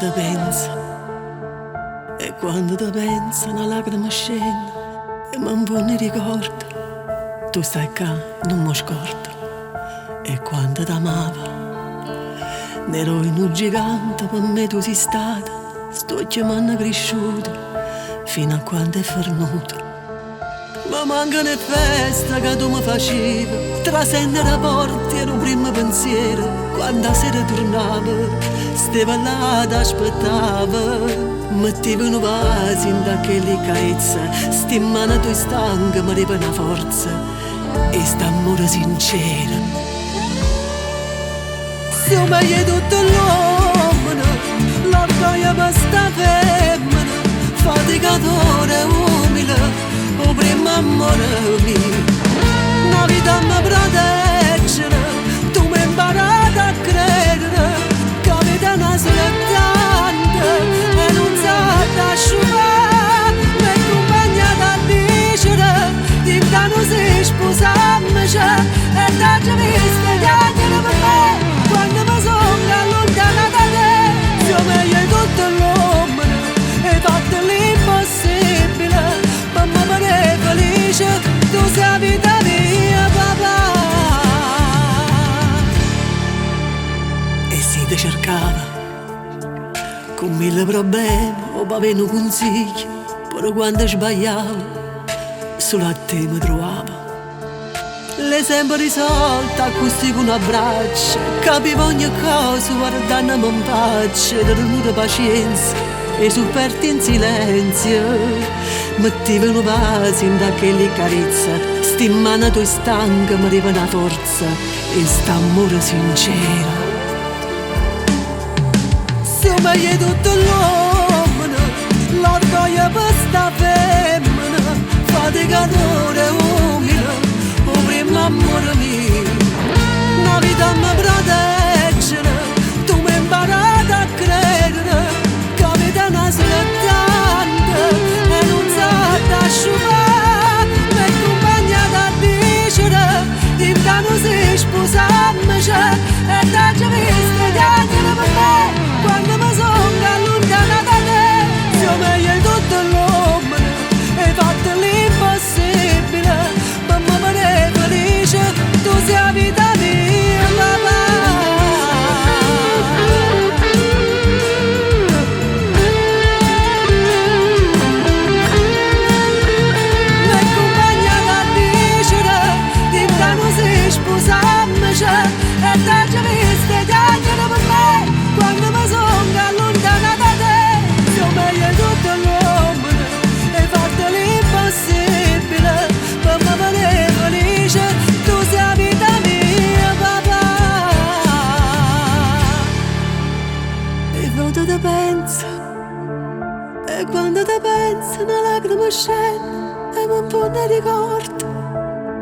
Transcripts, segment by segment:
te penso, e quando te penso una lacrima scende e mi pone ricordo. Tu stai qua, non mi scordo. E quando t'amavo, n'ero in un gigante, per me tu sei stata. Sto chiamando cresciuto fino a quando è fernuto. Ma manca le feste che tu mi facevi, trascende la porta era un primo pensiero. Quando la sera tornava, stava là ad aspettava. Mettevo un vaso in quelle carezze, sti mani tue stanche mi dava una forza e st'amore sincero. Siamo io tutto l'uomo, l'orgoglio per sta femmina, faticatore umile, o primo amore mio. Una vita mi protegge, tu mi hai imparato a credere, che vita una soltanto e non sa asciugare. Mi hai accompagnato a dicere, di che non si sposarmici, e da già visto chiacchiere per me. Quando mi sono allontanata da te, io meglio di tutto l'uomo, hai fatto l'impossibile, per me pare felice, tu sei la vita mia, papà. E si ti cercava, con mille problemi, o per avere un consiglio, però quando sbagliavo, solo a te mi trovavo. L'hai sempre risolta così con un abbraccio, capivo ogni cosa guardandomi in faccia, ed era venuta pazienza e sofferti in silenzio. Mettevo un vaso in quelle carezze, sti mani tue stanche mi dava una forza e st'amore sincero. Siamo io tutto l'uomo, l'orgoglio per sta femmina, faticatore umile, o primo amore mio. Una vita mi protegge, tu mi hai imparato a credere, che vita una soltanto e non sa asciugare. Mi hai accompagnato a dicere, di che non si sposarmici, e da già visto chiacchiere per me. Quando mi sono allontanata da te, io meglio di tutto l'uomo, hai fatto l'impossibile, per me pare felice, tu sei la vita mia, papà. Mi hai accompagnato a dicere, di che non si sposarmici, e da già visto chiacchiere per me. Quando mi sono allontanata da te, io meglio di tutto l'uomo, hai fatto l'impossibile, per me pare felice, tu sei la vita mia, papà. E quando te penso, e quando te penso, una lacrima scende e mi pone ricordo.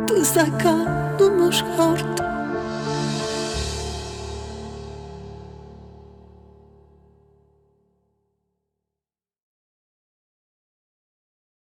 Tu stai qua, non mi scordo.